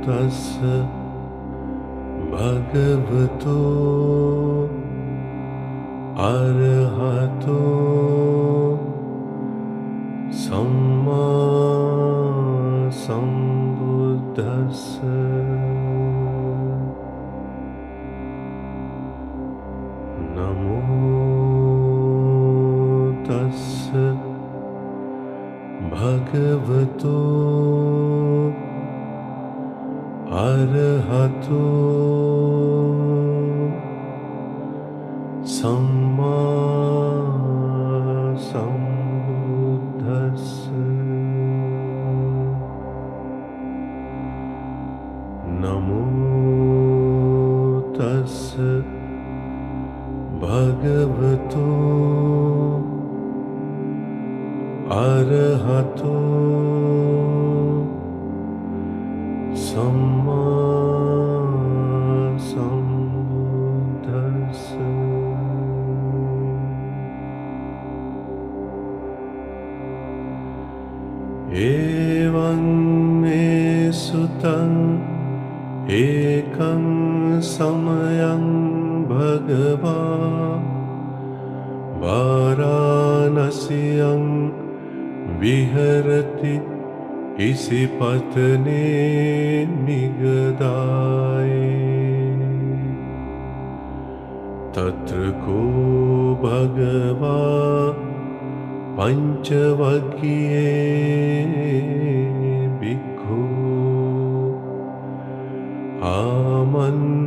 तस्य भगवतो अरहतो सम्मा सम्बुद्धस्स। नमो तस्य भगवतो अरहतो सम्मा सम्बुद्धस्स। नमो तस्य भगवतो अरहतो सम्मा सम्बुद्धस्स। एवं मे सुतं एकं समयं भगवान् वाराणस्यां विहरति इसिपत्ने निगदाये। तत्र को भगवान् पञ्चवग्ये भिक्खु आमन्त्रेसि।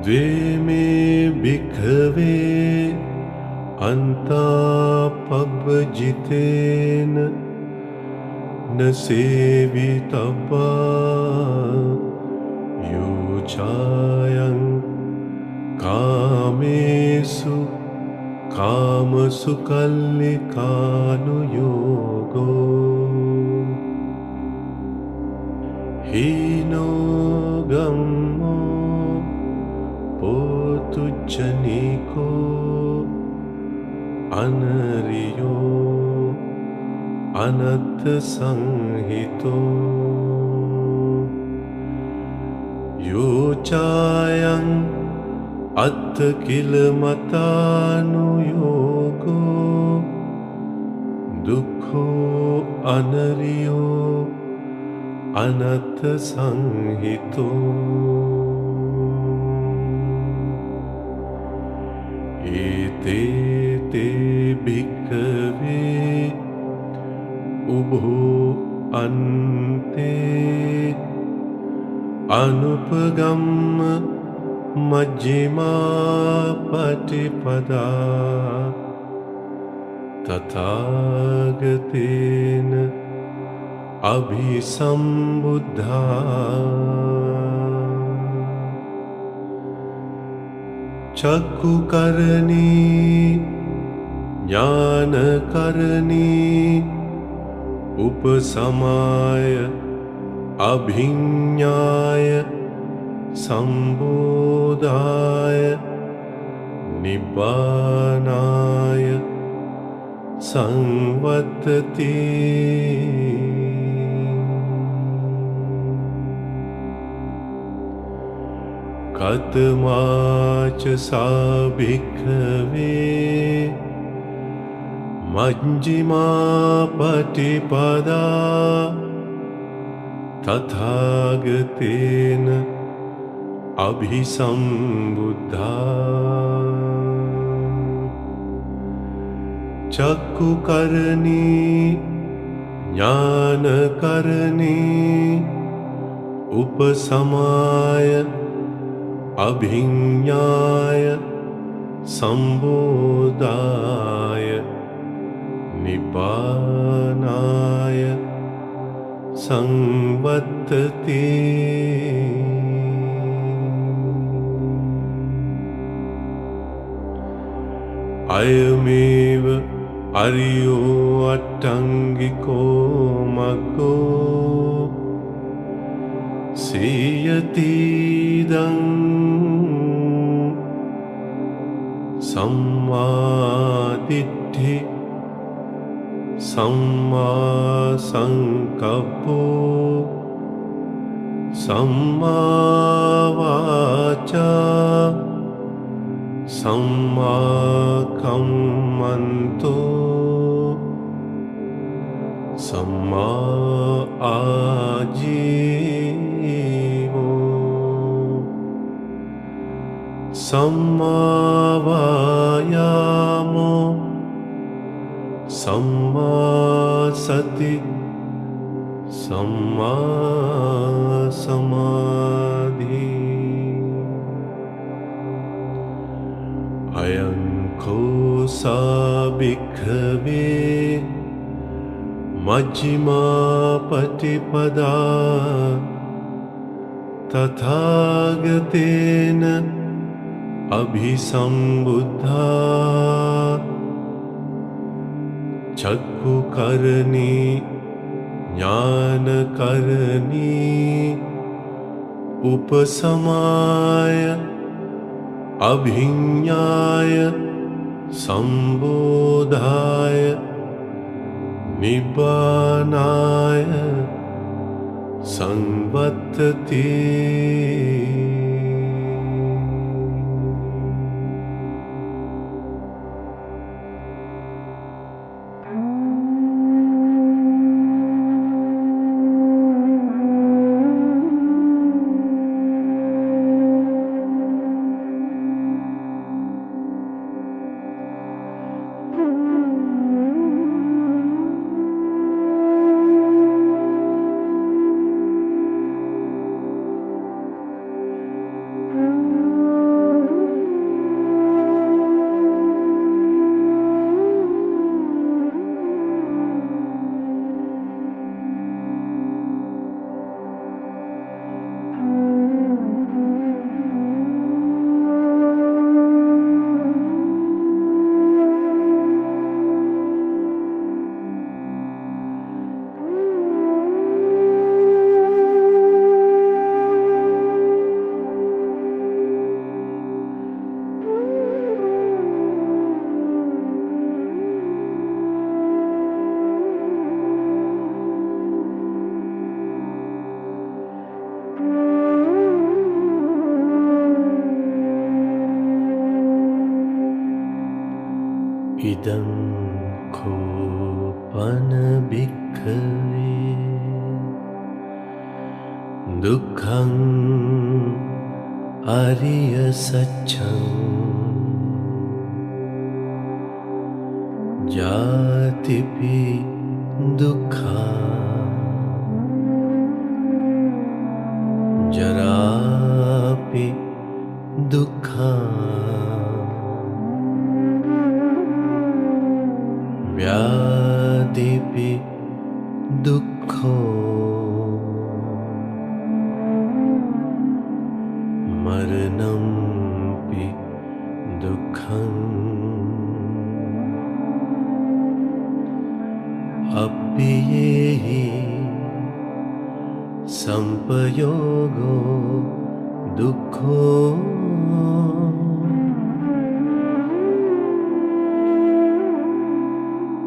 द्वे मे भिक्खवे अन्तापब्जितेन न सेवितव्या योचायं कामेषु कामसु कल्लिकानुयोगो। हीनो गम्मो पोतुज्जनिको अनरियो अनर्थसंहितो। योचायं अथ किल मतानुयोगो। दुःखो अनरियो अनर्थसंहितो। एते ते भिक्खवे उभो अन्ते अनुपगम्य मज्जिमा पटिपदा। तथागतेन अभिसम्बुद्धा। चक्षुकर्णी ज्ञानकर्णी उपसमाय अभिज्ञाय सम्बोधाय निब्बानाय संवर्तते। कतमाच सा भिक्खवे मज्जिमा पटिपदा। तथागतेन अभिसम्बुद्धा। चक्षुकर्णी ज्ञानकर्णी उपसमाय अभिज्ञाय सम्बोधाय निब्बानाय संवर्तते। अयमेव अरियो अट्टाङ्गिको मग्गो सेयतीदं सम्मादिट्ठि सम्मा संकप्पो सम्मा वाचा सम्मा कम्मन्तो सम्मा आजीवो सम्मा वायामो सम्मा सति सम्मा समाधि अयं कोसा भिक्खवे मज्जिमा पटिपदा तथागतेन अभिसंबुद्धा चक्षुकर्णी ज्ञानकर्णी उपसमाय अभिज्ञाय संबोधाय निब्बानाय संवत्ति इदं कोपन भिक्खवे दुःखं अरिय सत्यं जातिपि दुःखा जरापि दुःखा व्याधिपि दुःखो मरणंपि दुःखम् अप्येहि संपयोगो दुःखो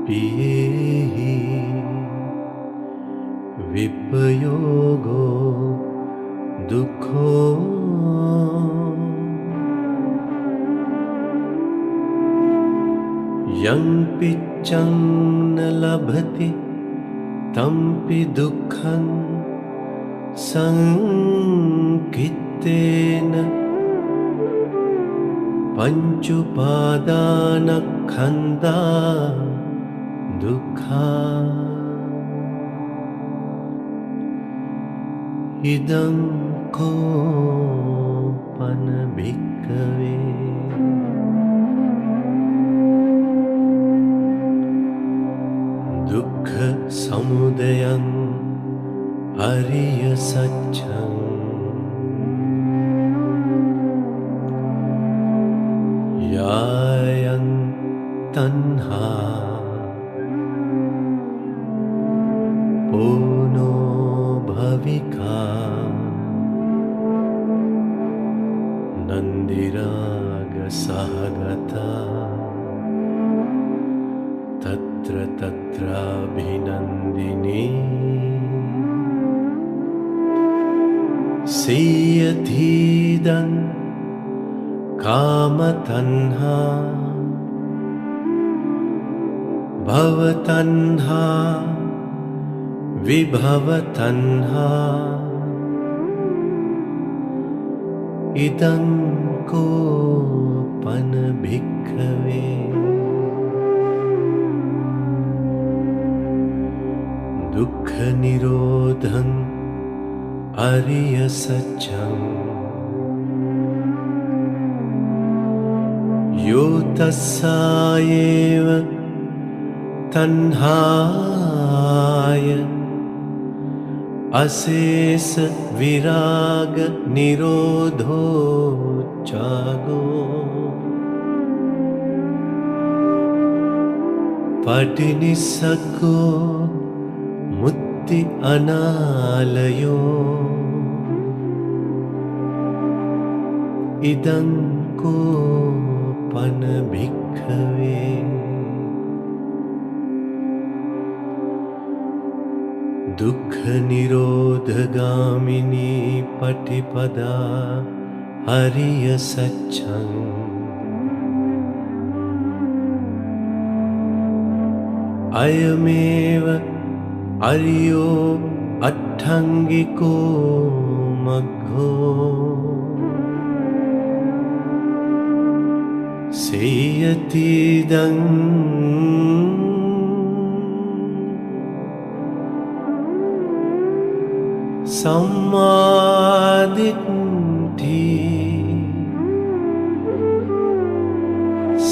पियेहि विपयोगो दुःखो यं पिच्चं न लभति तंपि दुःखं संकित्तेन पञ्चुपादानस्कन्धा दुःखा इदं कोपन भिक्खवे दुःख समुदयं अरिय सत्यं यायं तन्हा पूनो भविका नन्दिराग सहगता तत् यत्र तत्राभिनन्दिनी सीयतीदं कामतन्हा भवतन्हा विभवतन्हा इदं कोपन भिक्खवे दुःख निरोधं अरिय सत्यं यो तस्सायेव तन्हाय अशेष विराग निरोधो जागो पटिनिस्सको मुक्ति अनालयो इदं कोपन भिक्खवे दुःख निरोधगामिनी पटिपदा हरिय सत्यं अयमेव अरियो अट्ठङ्गिको मग्गो सेयतीदं सम्मादिट्ठी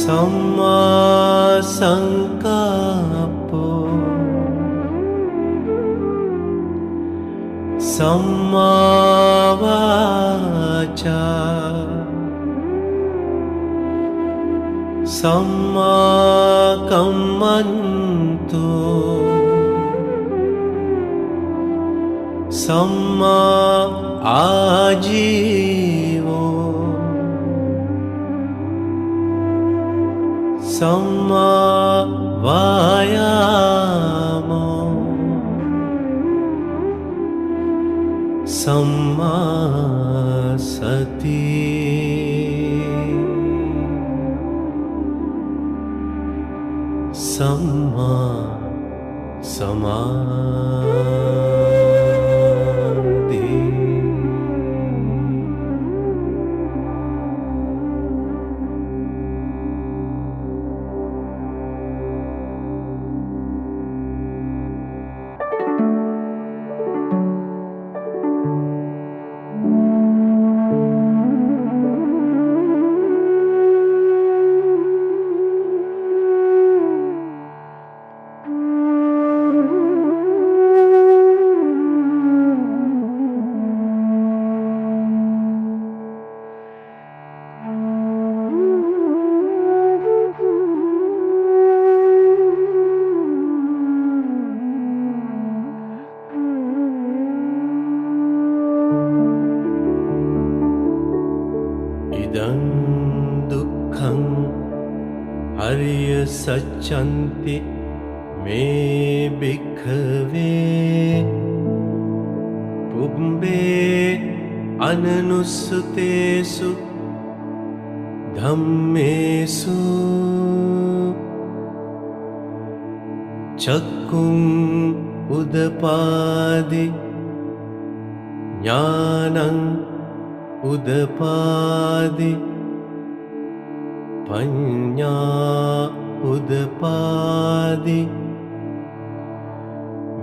सम्मा संकप्पो सम्मा वाचा सम्मा कम्मन्तो सम्मा आजीवो सम्मा वायामो सम्मा सति सम्मा समाधि इदं दुःखं हरिय सच्चन्ति मे भिक्खवे पुंबे अननुस्सुतेषु धम्मेषु चक्कुं उदपादि ज्ञानं उदपादि पञ्ञा उदपादि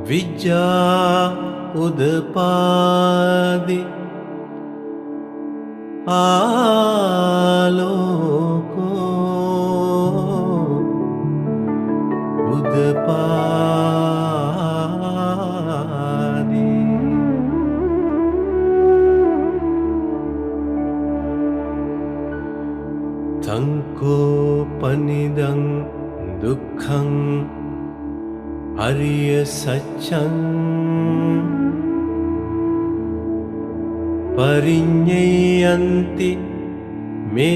विद्या उदपादि आलोको उदपादि तंकोपनिदं दुःखं अरिय सत्यं परिज्ञेयन्ति मे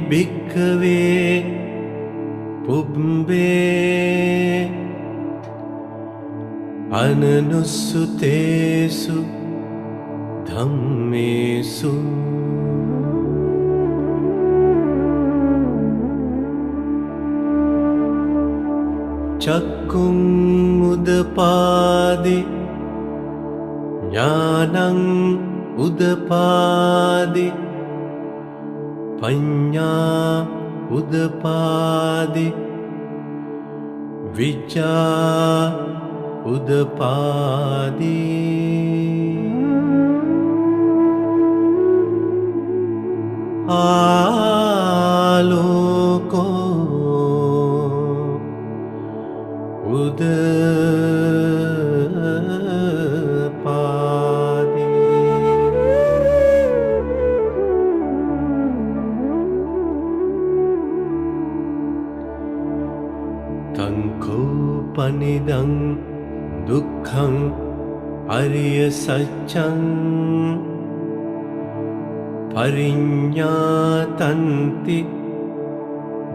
भिक्खवे पुंबे අනනුස්සුතේසු ධම්මේසු චක්කුං උදපාදි ඥානං උදපාදි පඤ්ඤා උදපාදි විචා උදපාදි ආලෝකෝ උදපාදි තංකෝපනිදං දුක්ඛං අරිය සත්‍යං පරිඤ්ඤාතන්ති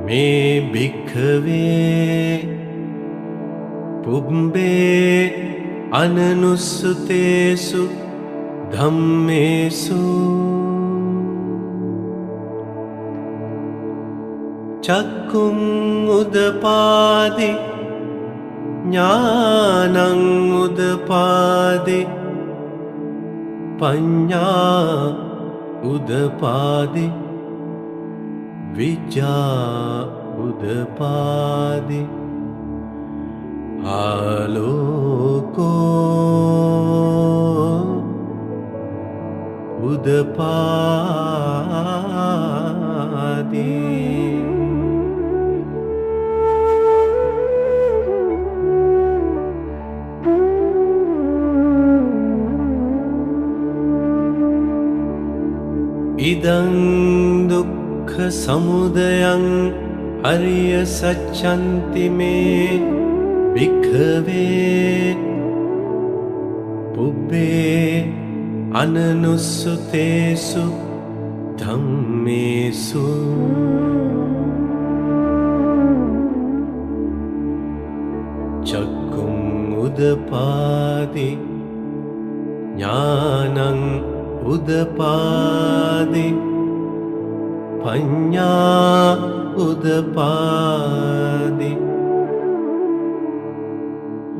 මේ භික්ඛවේ පුබ්බේ අනනුස්සුතේසු ධම්මේසු චක්කුං උදපාදි ඥානං උදපාදි පඤ්ඤා උදපාදි විචා උදපාදි ආලෝකෝ උදපාදි ඉදං දුක්ඛ සමුදයං අරිය සත්‍යන්ති මේ භික්ඛවේ පුබ්බේ අනනුස්සුතේසු ධම්මේසු චක්කුං උදපාදි ඥානං උදපාදි පඤ්ඤා උදපාදි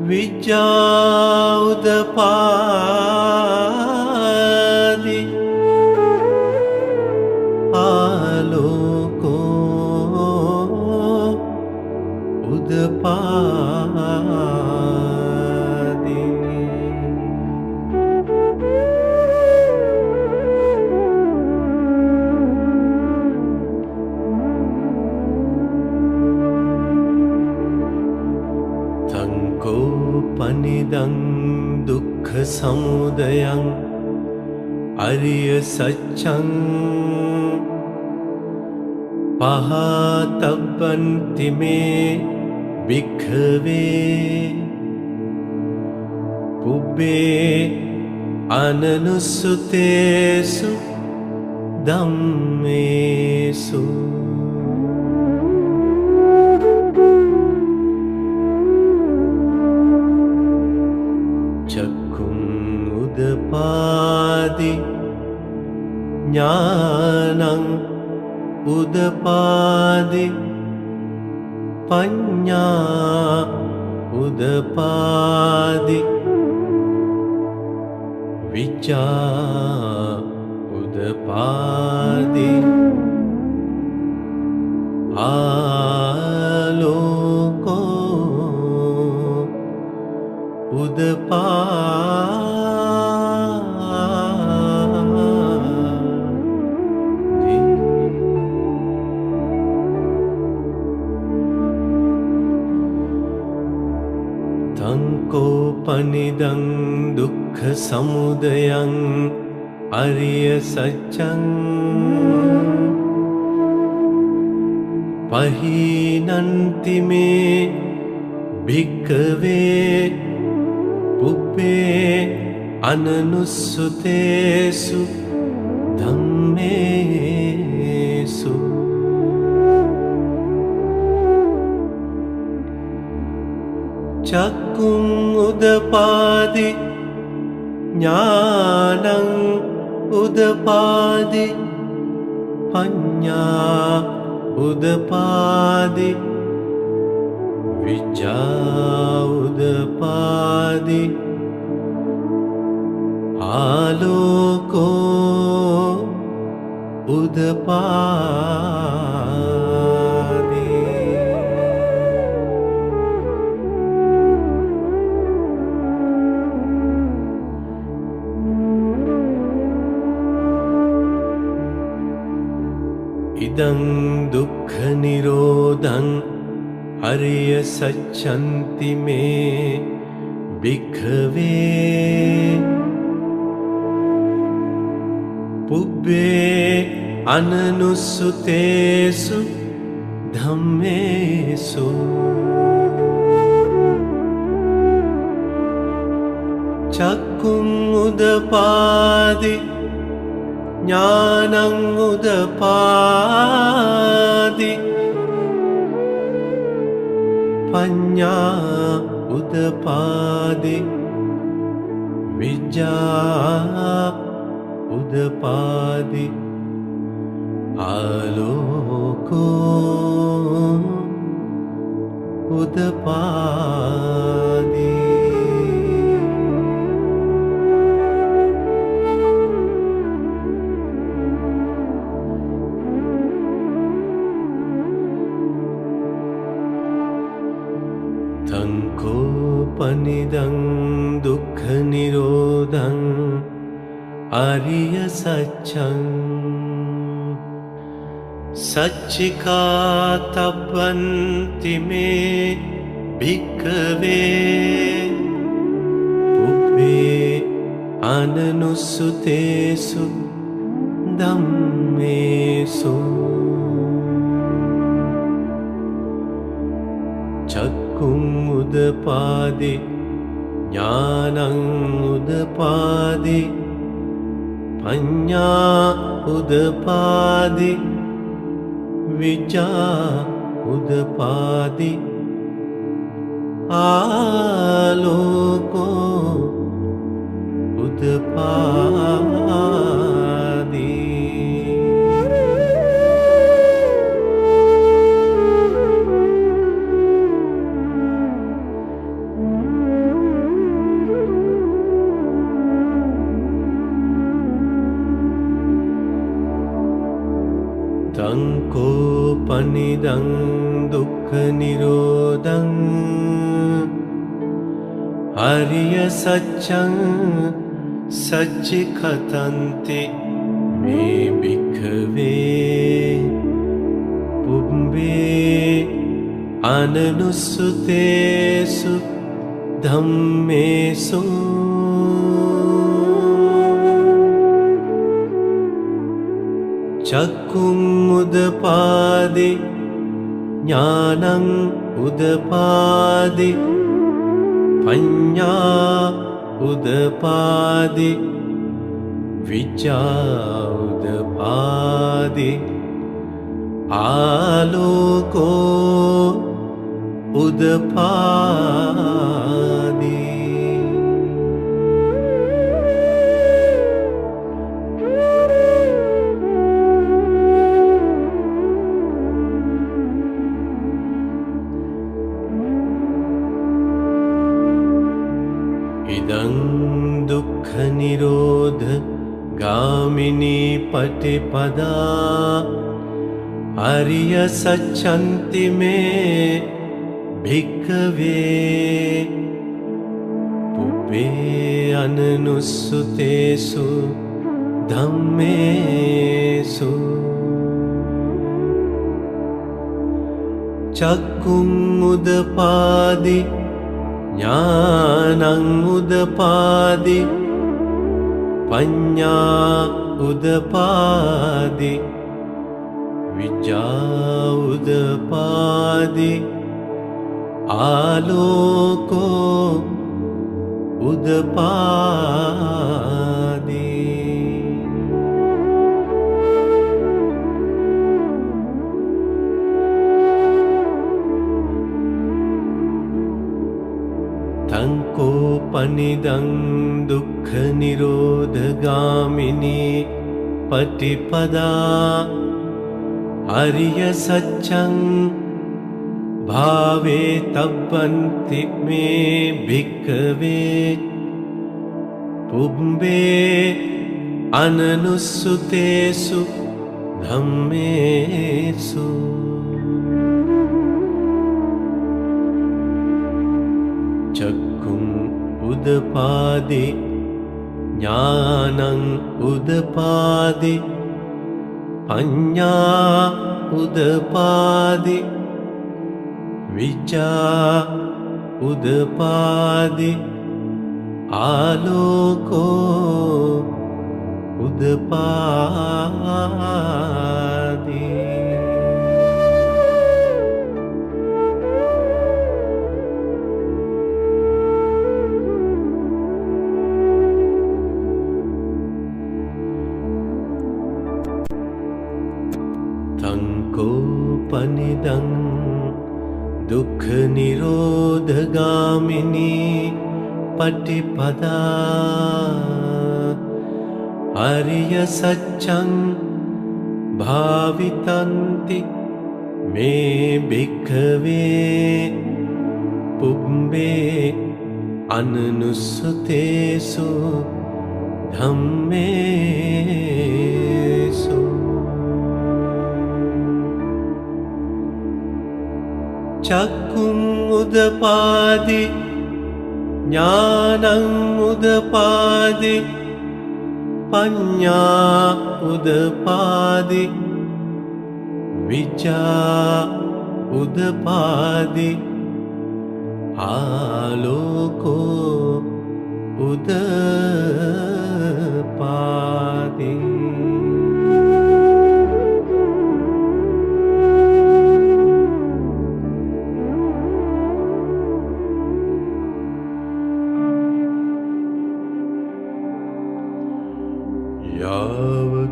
විචා උදපාදි ආලෝකෝ උදපාදි පනිදං දුක්ඛ සමුදයං අරිය සත්‍යං පහතබ්බන්ති මේ භික්ඛවේ පුබ්බේ අනනුස්සුතේසු ධම්මේසු උදපාදි ඥානං උදපාදි පඤ්ඤා උදපාදි විචා උදපාදි ආලෝකෝ උදපාදි තංකෝපනිදං දුක්ඛ සමුදයං අරිය සත්‍යං පහීනන්ති මේ භික්ඛවේ පුබ්බේ අනනුස්සුතේසු ධම්මේසු චක්කුං උදපාදි ඥානං උදපාදි පඤ්ඤා උදපාදි විචා උදපාදි ආලෝකෝ උදපාදි ඉදං දුක්ඛ නිරෝධං අරිය සච්ඡන්ති මේ භික්ඛවේ පුබ්බේ අනනුස්සුතේසු ධම්මේසු චක්කුං උදපාදි ඥානං උදපාදි පඤ්ඤා උදපාදි විජ්ජා උදපාදි ආලෝකෝ උදපාදි තංකෝපනිදං දුක්ඛ නිරෝධං ආරිය සත්‍යං සච්චිකාතබ්බන්ති මේ භික්ඛවේ පුබ්බේ අනනුස්සුතේසු ධම්මේසු චක්කුං උදපාදි ඥානං උදපාදි පඤ්ඤා උදපාදි විචා උදපාදි ආලෝකෝ උදපාදි තංකෝපනිදං දුක්ඛ නිරෝධං ආරිය සත්‍යං සච්චිකතන්ති මේ භික්ඛවේ පුබ්බේ අනනුස්සුතේසු ධම්මේසු චක්කුං උදපාදි ඥානං උදපාදි පඤ්ඤා උදපාදි විචා උදපාදි ආලෝකෝ උදපාදි ඉදං දුක්ඛ නිරෝධ ගාමිනී පටිපදා ආරිය සච්ඡන්ති මේ භික්ඛවේ පුබ්බේ අනනුස්සුතේසු ධම්මේසු චක්කුං උදපාදි ඥානං උදපාදි පඤ්ඤා උදපාදි විජ්ජා උදපාදි ආලෝකෝ උදපාදි तङ्कोपनिदं दुःखनिरोधगामिनी पटिपदा आर्यसत्यं भावे तब्बन्ति मे भिक्खवे पुंबे अननुस्सुतेषु धम्मेषु चक्षुम् उदपादि ज्ञानम् उदपादि पञ्ञा उदपादि विचा उदपादि आलोको उदपादि तङ्कोपनिदं दुःखनिरोधगामिनी पटिपदा आर्यसत्यं भावितन्ति मे भिक्खवे पुंबे अननुस्सुतेषु धम्मेषु चक्षुम् उदपादि ज्ञानम् उदपादि पञ्ञा उदपादि विचा उदपादि आलोको उदपादि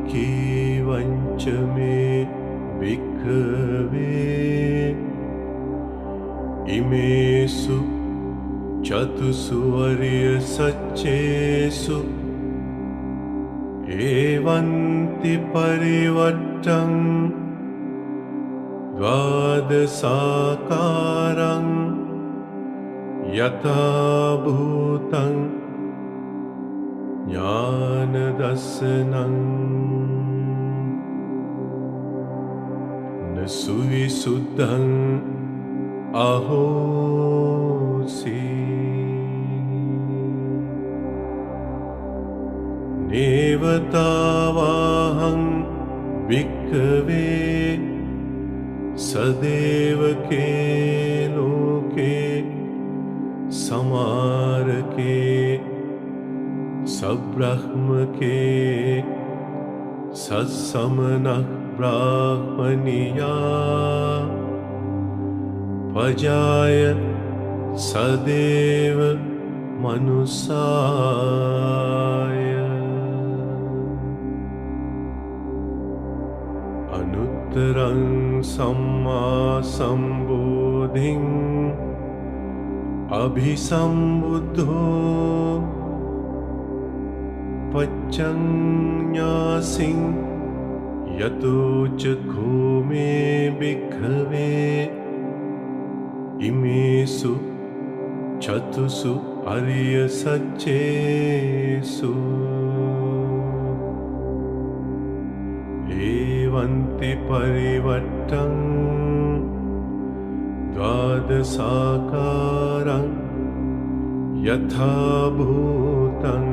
यावकीवञ्च मे भिक्खवे इमेषु चतुषु आर्यसत्येषु एवन्ति परिवर्तं द्वादशाकारं यथा भूतं ज्ञानदर्शनं न सुविशुद्धं अहोसि नेवतावाहं भिक्खवे सदेवके लोके समारके सब्रह्मके सत्समनः ब्राह्मणिया भजाय सदेव मनुष्याय अनुत्तरं सम्मा सम्बोधिं अभिसम्बुद्धो पच्चन्यासिं यतो चक्षु मे भिक्खवे इमेषु चतुषु आर्यसत्येषु एवन्ति परिवर्तं द्वादशाकारं यथा भूतं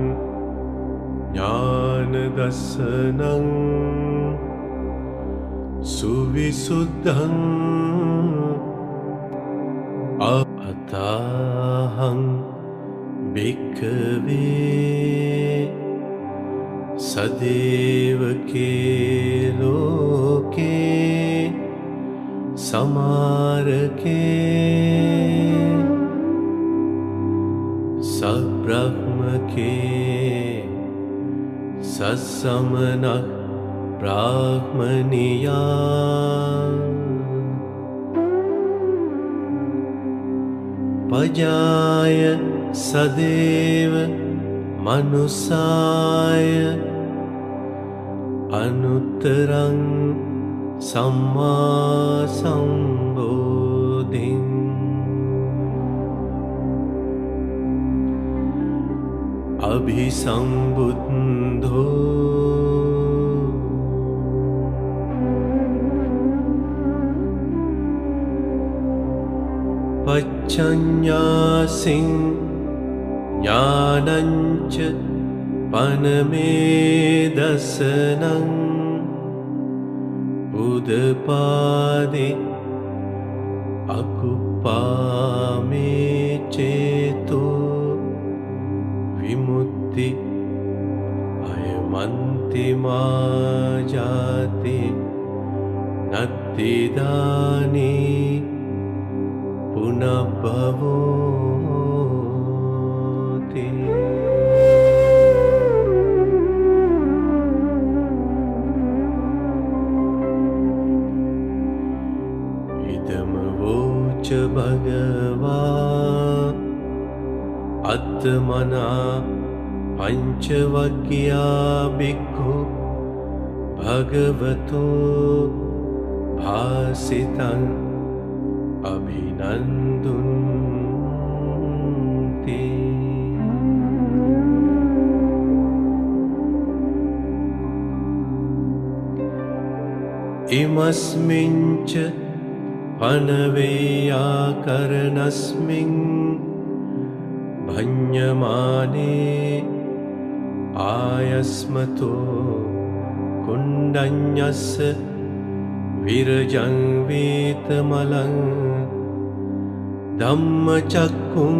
ज्ञानदर्शनं सुविशुद्धं अताहं भिक्खवे सदेवके लोके समारके सब्रह्मके सत्समनः ब्राह्मणिया पजाय सदेव मनुसाय अनुत्तरं सम्मा सम्बोधिं अभिसंबुद्धो पच्चन्यासिं ज्ञानञ्च पनमेदसनं उदपादि अकुप्पामे चेतो विमुक्ति अयमन्तिमा जाति नत्तिदानी पुनः भवति इदमवोच भगवा आत्मना पञ्चवक्या भिक्खु भगवतो भासितं अभिनन्दन्ति इमस्मिञ्च पनवेयाकरणस्मिन् भञ्जमाने आयस्मतो कुण्डन्यस्य विरजं वीतमलं धम्मचक्कुं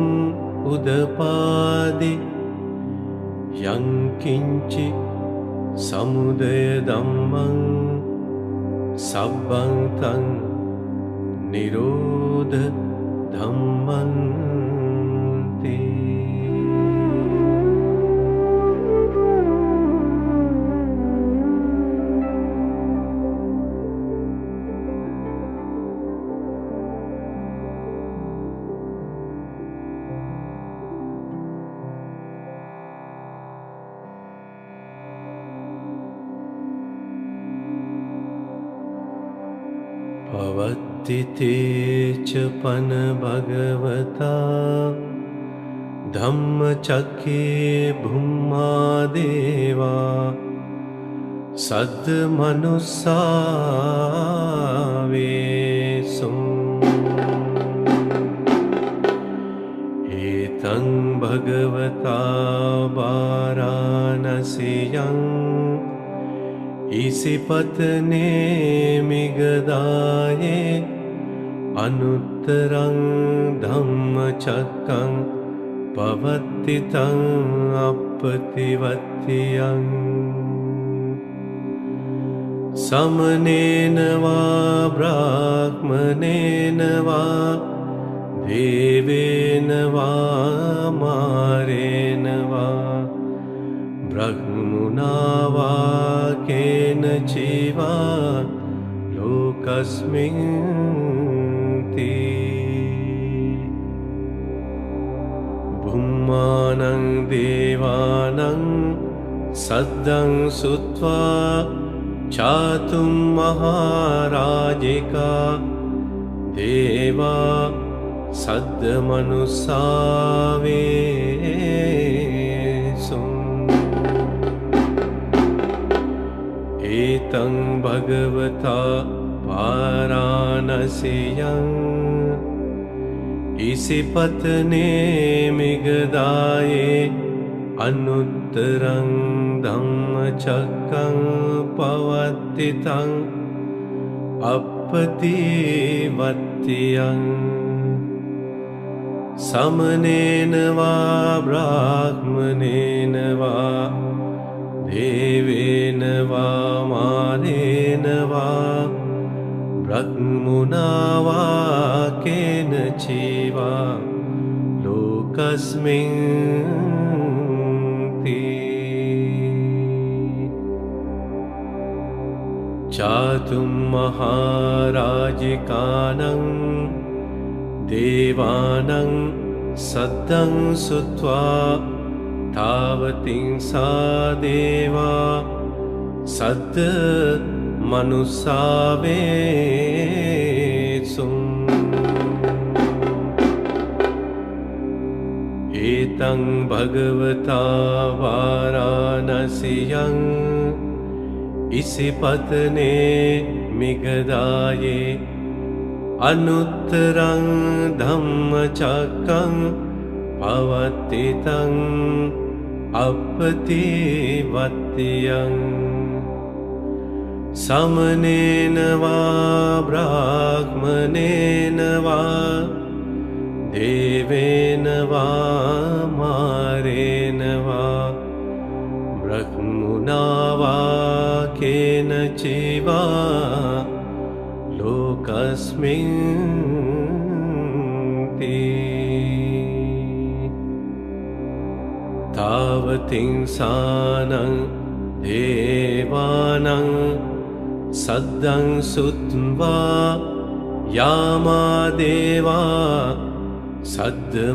उदपादि यं किञ्चि समुदयधम्मं सब्बं तं निरोधधम्मं ते पवत्तिते च पन भगवता धम्मचक्रे भूमा देवा सद्मनुस्सावेसुम् एतं भगवता वाराणस्यां इसिपत्ने मिगदाये अनुत्तरं धम्मचक्कं पवत्तितं अपतिवत्यं समनेन वा ब्राह्मणेन वा देवेन वा मारेण वा ब्रह्मणा वा केनचिवा लोकस्मिन् ते भूमानं देवानं सद्दं सुत्वा चातुं महाराजिका देवा सद्मनुस्सावेसुम् एतं भगवता वाराणस्यां इसिपत्ने मिगदाये अनुत्तरं धम्मचक्कं पवत्तितं अपतिवत्यं समनेन वा ब्राह्मणेन वा देवेन वा मारेण वा ब्रह्मणा वा केनचिवा लोकस्मिन् ते चातुं महाराजिकानं देवानं सद्दं सुत्वा तावतिं सा देवा सद्द मनुस्सावेत्सुम् एतं भगवता वाराणस्यां इसिपत्ने मिगदाये अनुत्तरं धम्मचक्रं पवत्तितं अपतिवत्यं समनेन वा ब्राह्मणेन वा देवेन वा मारेण वा ब्रह्मणा वा केनचिवा लोकस्मिन् तावतिं सानं देवानं सद्दं सुत्वा यामा देवा सद्मनुस्सावेत्सुम्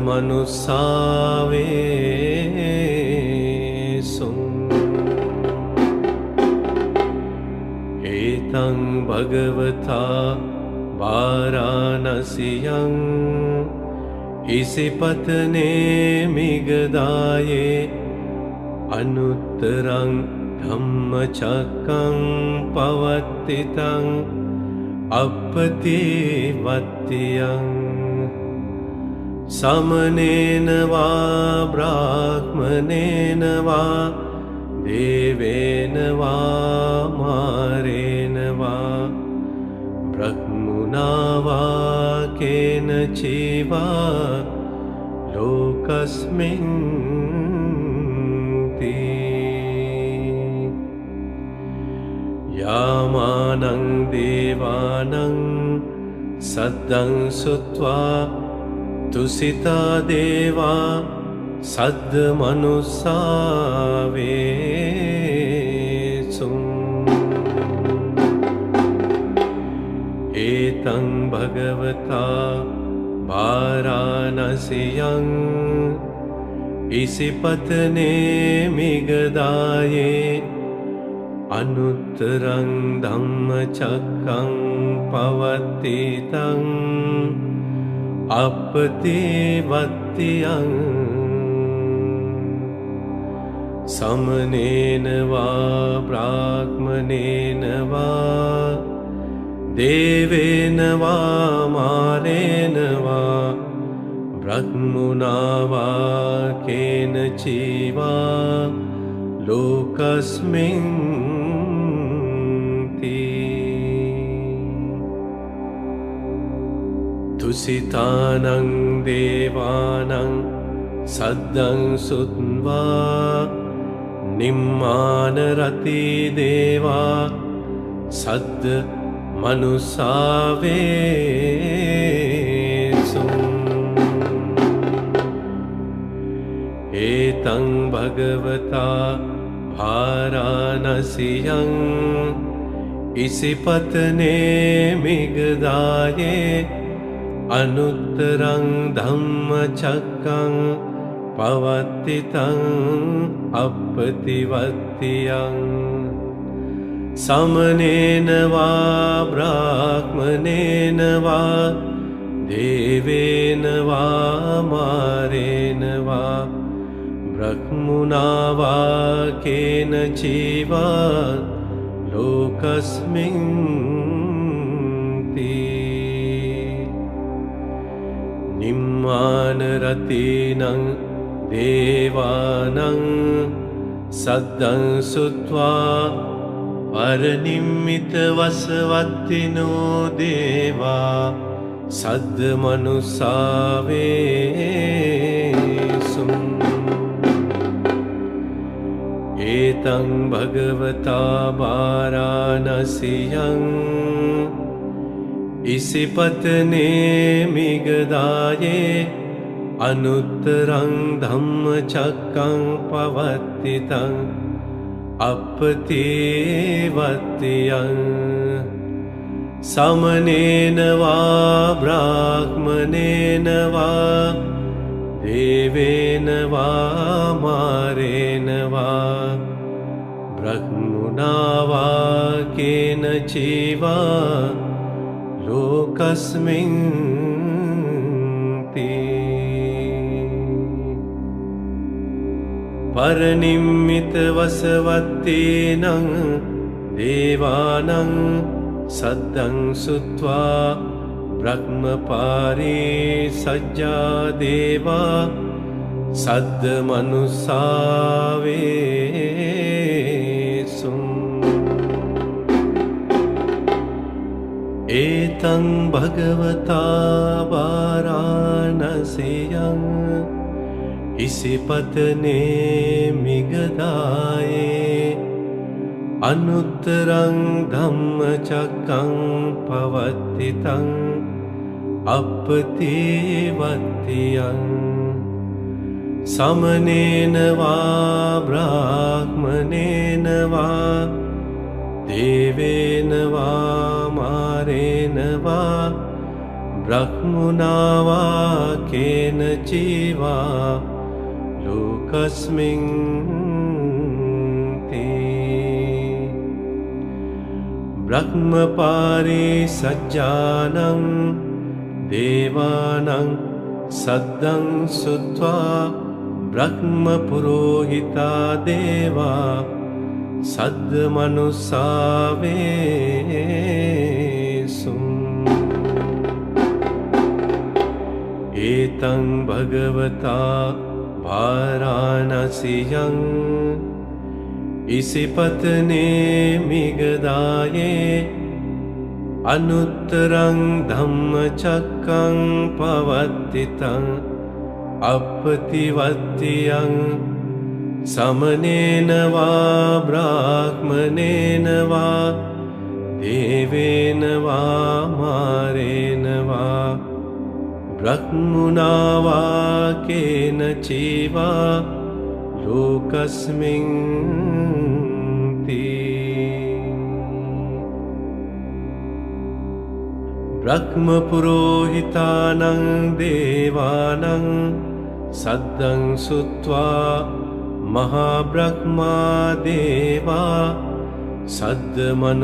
एतं भगवता वाराणस्यां इसिपत्ने मिगदाये अनुत्तरं धम्मचक्रं पवत्तितं अपतिवत्यं समनेन वा ब्राह्मणेन वा देवेन वा मारेण वा ब्रह्मणा वा केनचिवा लोकस्मिन् यामानं देवानं सद्दं सुत्वा तुसिता देवा सद्मनुस्सावेत्सुम् एतं भगवता वाराणस्यां इसिपत्ने मिगदाये अनुत्तरं धम्मचक्रं पवत्तितं अपतिवत्यं समनेन वा ब्राह्मणेन वा देवेन वा मारेण वा ब्रह्मणा वा केनचिवा लोकस्मिन् तुसितानं देवानं सद्दं सुत्वा निम्मानरति देवा सद् मनुस्सावेत्सुम् एतं भगवता वाराणस्यां इसिपत्ने मिगदाये अनुत्तरं धम्मचक्रं पवत्तितं अपतिवत्यं समनेन वा ब्राह्मणेन वा देवेन वा मारेण वा ब्रह्मणा वा केनचिवा लोकस्मिन् निम्मानरतीनं देवानं सद्दं सुत्वा परनिम्मितवसवत्तिनो देवा सद्मनुस्सावेत्सुम् एतं भगवता वाराणस्यां इसिपत्ने मिगदाये अनुत्तरं धम्मचक्रं पवत्तितं अपतिवत्यं समनेन वा ब्राह्मणेन वा देवेन वा मारेण वा ब्रह्मणा वा केनचिवा लोकस्मिन् ते परनिम्मितवसवत्तेनं देवानं सद्दं सुत्वा ब्रह्मपारे सज्जा देवा सद्मनुसावेसु एतं भगवता वाराणस्यां इसिपत्ने मिगदाये अनुत्तरं धम्मचक्रं पवत्तितं अपतिवत्यं समनेन वा ब्राह्मणेन वा देवेन वा मारेण वा ब्रह्मणा वा केनचिवा लोकस्मिन् ते ब्रह्मपारे सज्जानं देवानं सद्दं सुत्वा ब्रह्मपुरोहिता देवा सद्मनुसावेसु एतं भगवता वाराणस्यां इसिपत्ने मिगदाये अनुत्तरं धम्मचक्रं पवत्तितं अपतिवत्यं समनेन वा ब्राह्मणेन वा देवेन वा मारेण वा ब्रह्मणा वा केनचिवा लोकस्मिन् ते ब्रह्मपुरोहितानं देवानं सद्दं सुत्वा महाब्रह्मा देवा सद्मनुसावेसु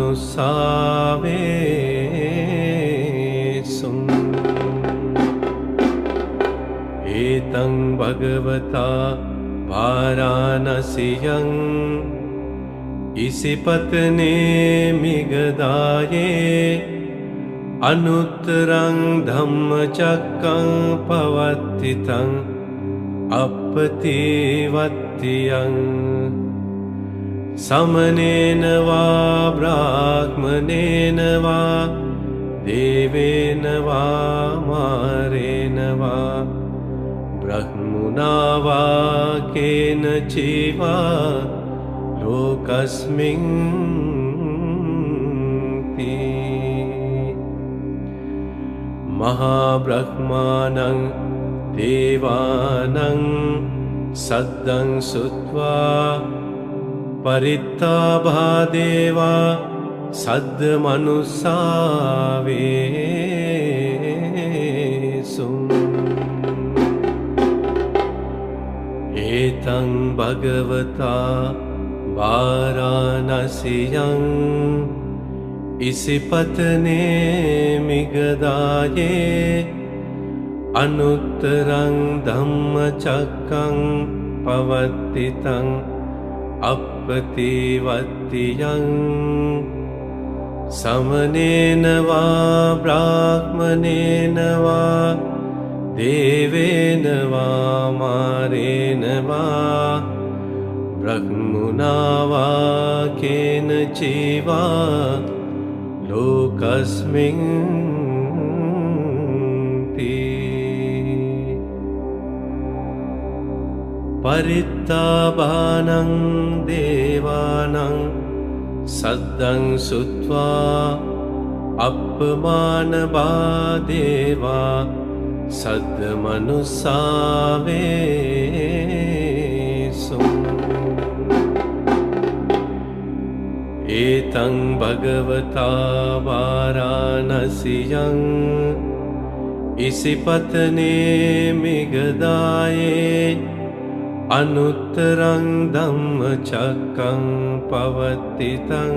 एतं भगवता वाराणस्यां इसिपत्ने मिगदाये अनुत्तरं धम्मचक्रं पवत्तितं अपतिवत्यं समनेन वा ब्राह्मणेन वा देवेन वा मारेण वा ब्रह्मणा वा केनचिवा लोकस्मिन् ते महाब्रह्मानं देवानं सद्दं सुत्वा परित्ताभा देवा सद्मनुसावेसु एतं भगवता वाराणस्यां इसिपत्ने मिगदाये अनुत्तरं धम्मचक्रं पवत्तितं अपतिवत्यं समनेन वा ब्राह्मणेन वा देवेन वा मारेण वा ब्रह्मणा वा केनचिवा लोकस्मिन् ते परित्ताभानं देवानं सद्दं सुत्वा अपमानबादेवा सद्मनुसावेसु एतं भगवता वाराणस्यां इसिपतने मिगदाये अनुत्तरं धम्मचक्रं पवत्तितं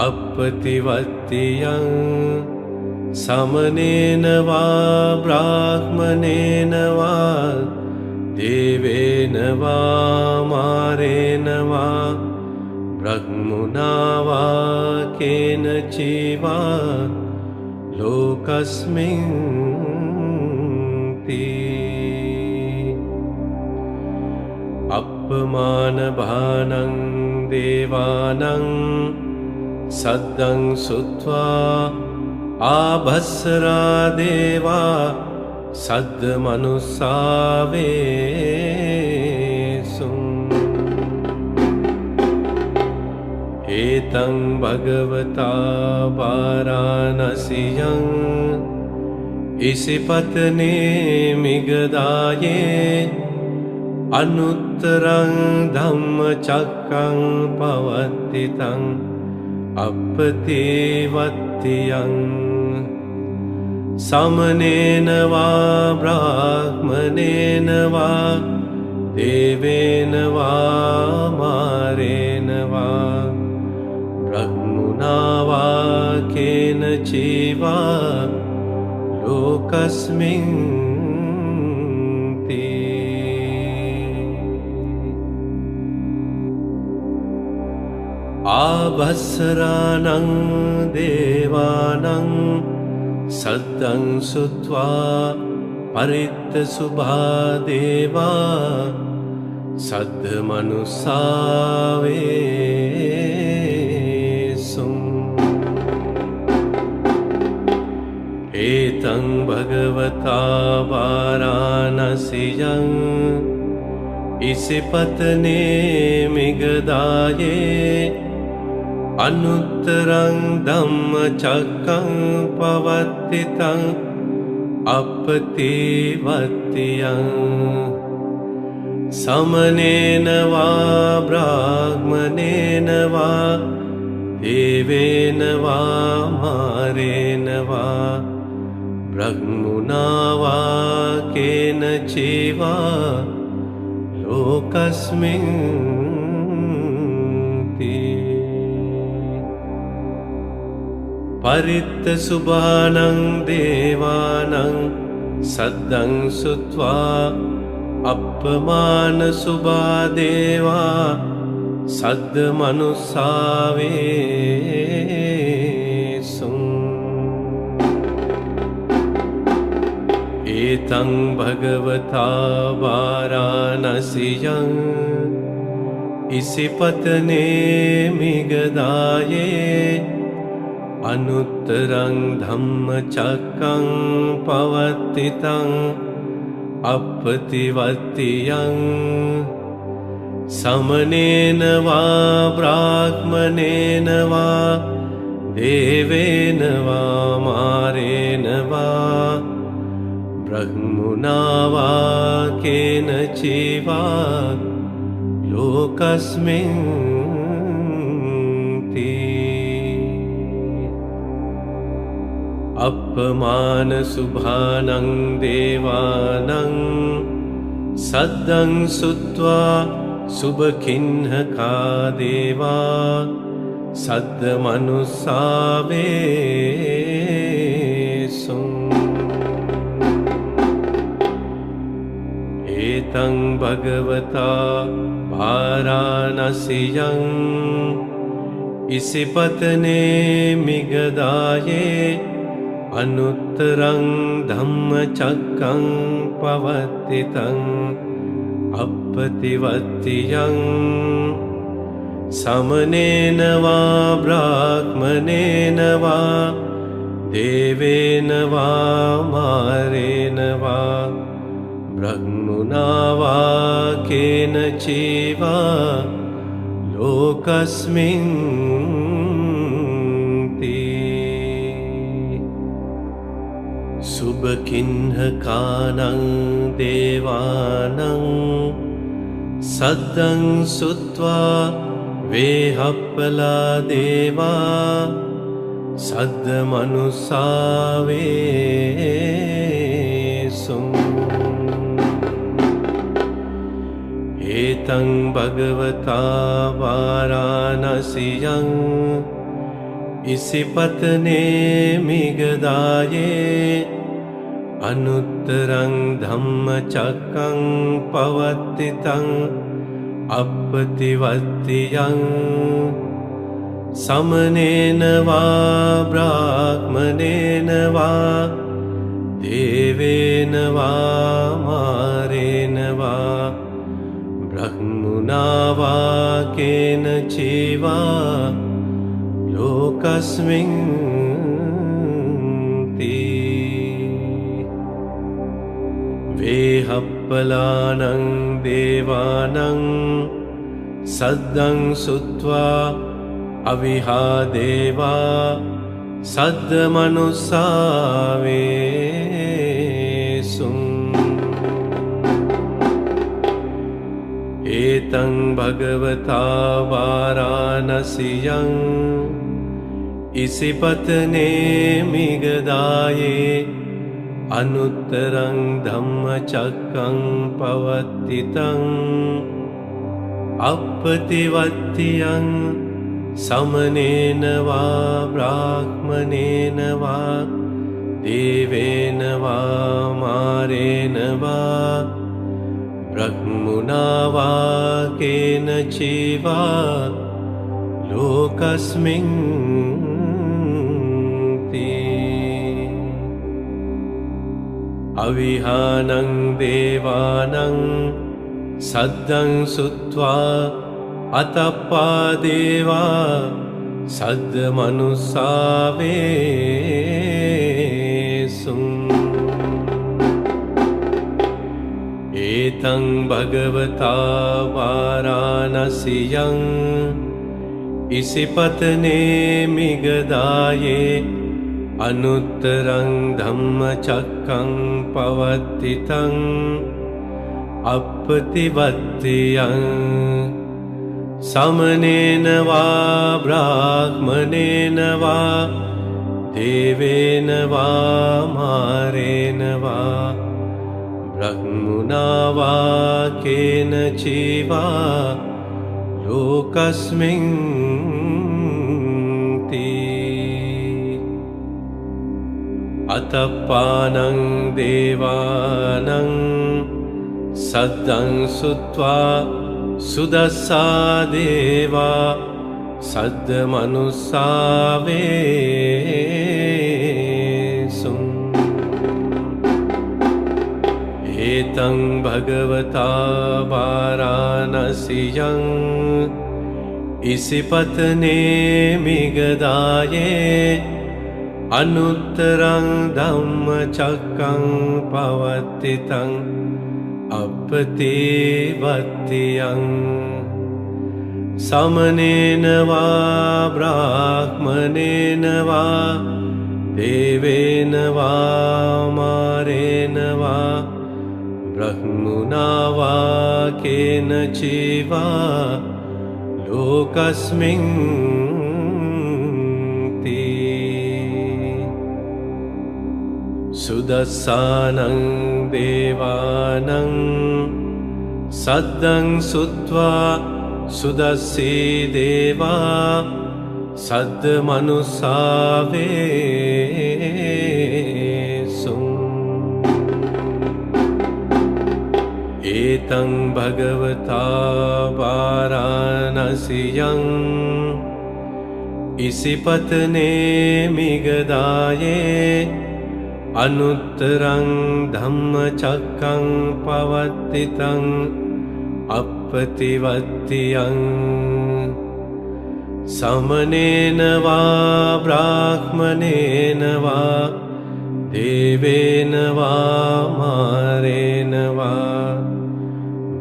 अपतिवत्तियं समनेन वा ब्राह्मणेन वा देवेन वा मारेण वा ब्रह्मणा वा केनचिवा लोकस्मिन् ति अपमानभानं देवानां सद्दं सुत्वा आभस्सरा देवा सद्मनुस्सावेसुम् एतं भगवता वाराणस्यां इसिपत्ने मिगदाये अनुत्तरं धम्मचक्रं पवत्तितं अपतिवत्तियं समनेन वा ब्राह्मणेन वा देवेन वा मारेण वा ब्रह्मणा वा केनचिवा लोकस्मिन् ति आभस्सराणां देवानां सद्दं सुत्वा परित्यशुभा देवा सद्मनुस्सावेसुम् एतं भगवता वाराणस्यां इसिपत्ने मिगदाये अनुत्तरं धम्मचक्रं पवत्तितं अपतिवत्तियं समनेन वा ब्राह्मणेन वा देवेन वा मारेण वा ब्रह्मणा वा केनचिवा लोकस्मिन् ति परित्यशुभानां देवानां सद्दं सुत्वा अपमानशुभा देवा सद्मनुस्सावेसुम् एतं भगवता वाराणस्यां इसिपत्ने मिगदाये अनुत्तरं धम्मचक्रं पवत्तितं अपतिवत्तियं समनेन वा ब्राह्मणेन वा देवेन वा मारेण वा ब्रह्मणा वा केनचिवा लोकस्मिन् ति अपमानशुभानां देवानां सद्दं सुत्वा शुभखिन्नका देवा सद्मनुस्सावेसुम् एतं भगवता वाराणस्यां इसिपत्ने मिगदाये अनुत्तरं धम्मचक्रं पवत्तितं अपतिवत्तियं समनेन वा ब्राह्मणेन वा देवेन वा मारेण वा ब्रह्मणा वा केनचिवा लोकस्मिन् ति शुभकिन्नकानां देवानां सद्दं सुत्वा वेहप्पला देवा सद्मनुसावेसुं एतं भगवता वाराणस्यां इसिपत्ने मिगदाये अनुत्तरं धम्मचक्रं पवत्तितं अपतिवत्तियं समनेन वा ब्राह्मणेन वा देवेन वा मारेण वा ब्रह्मणा वा केनचिवा लोकस्मिन् वेहप्पलानं देवानं सद्दं सुत्वा अविहादेवा सद्मनुसावेसुं एतं भगवता वाराणस्यां इसिपत्ने मिगदाये अनुत्तरं धम्मचक्रं पवत्तितं अपतिवत्तियं समनेन वा ब्राह्मणेन वा देवेन वा मारेण वा ब्रह्मणा वा केनचिवा लोकस्मिन् अविहानं देवानं सद्दं सुत्वा अतप्पा देवा सद्मनुसावेसुं एतं भगवता वाराणस्यां इसिपत्ने मिगदाये अनुत्तरं धम्मचक्रं पवत्तितं अपतिवत्तियं समनेन वा ब्राह्मणेन वा देवेन वा मारेण वा ब्रह्मणा वा केनचिवा लोकस्मिन् अतप्पानं देवानं सद्दं सुत्वा सुदस्सा देवा सद्मनुसावेसुं एतं भगवता वाराणस्यां इसिपत्ने मिगदाये अनुत्तरं धम्मचक्रं पवत्तितं अपतिवत्तियं समनेन वा ब्राह्मणेन वा देवेन वा मारेण वा ब्रह्मणा वा केनचिवा लोकस्मिन् सुदस्सानं देवानं सद्दं सुत्वा सुदस्सी देवा सद्मनुसावेसुं एतं भगवता वाराणस्यां इसिपत्ने मिगदाये अनुत्तरं धम्मचक्रं पवत्तितं अपतिवत्तियं समनेन वा ब्राह्मणेन वा देवेन वा मारेण वा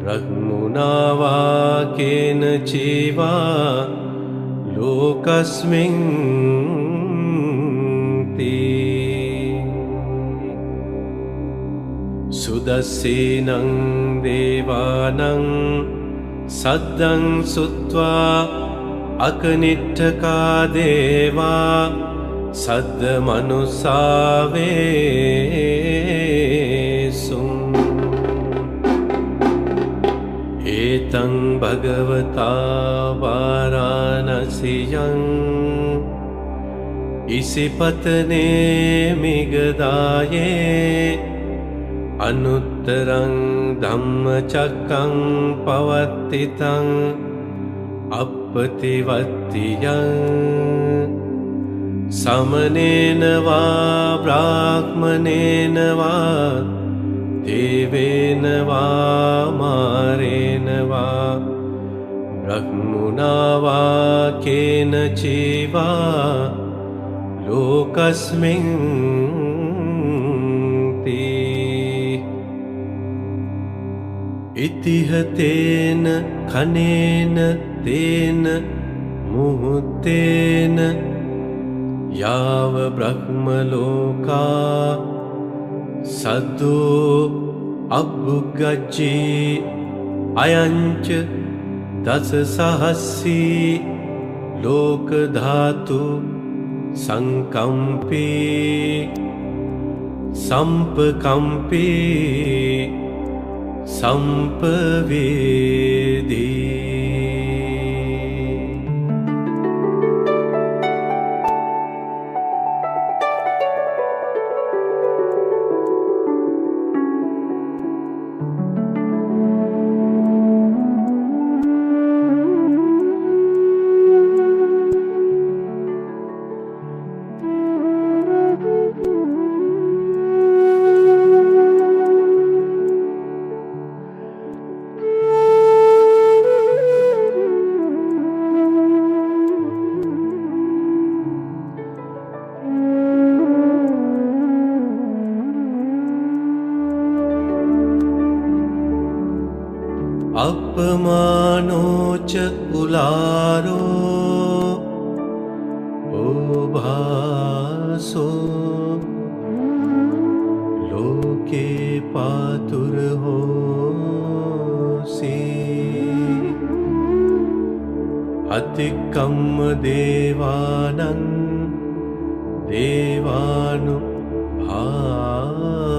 ब्रह्मणा वा केनचिवा लोकस्मिन् सुदस्सेनं देवानं सद्दं सुत्वा अकनिष्ठका देवा සද්ද මනුසාවේසුම් ඒතං භගවතා වාරාණසියං ඉසිපතනේ මිගදායේ අනුත්තරං ධම්මචක්කං පවත්තිතං අප්පතිවත්තියං සමනේන වා බ්‍රාහ්මනේන වා දේවේන වා මාරේන වා බ්‍රහ්මුණා වා කේන චීවා ලෝකස්මින් ඉතිහතේන කනේන තේන මුහුත්තේන යාව බ්‍රහ්මලෝකා සද්දෝ අබ්බුග්ගච්චී අයංච දස සහස්සී ලෝකධාතු සංකම්පී සම්පකම්පී සම්පවේදී අපමානෝච උලාරෝ ඕභාසෝ ලෝකේ පාතුර හෝසී අතික්කම්ම දේවානං දේවානු භාවන්ති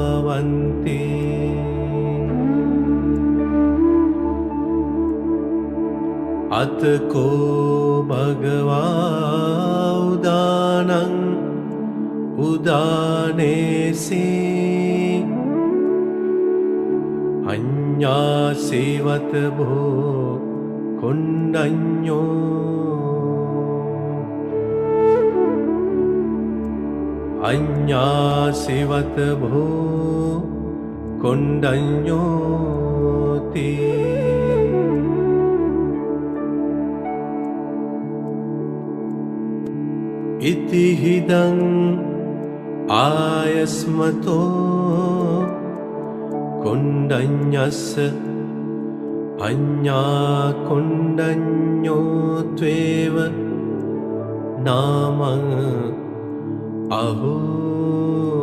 අතකෝ භගවා උදානං උදානේසී අඤ්ඤාසේවත භෝ කොණ්ඩඤ්ඤෝ අඤ්ඤාසේවත භෝ කොණ්ඩඤ්ඤෝති ඉතිහිදං ආයස්මතෝ කොණ්ඩඤ්ඤස්ස අඤ්ඤා කොණ්ඩඤ්ඤෝ ත්වේව නාමං අහෝ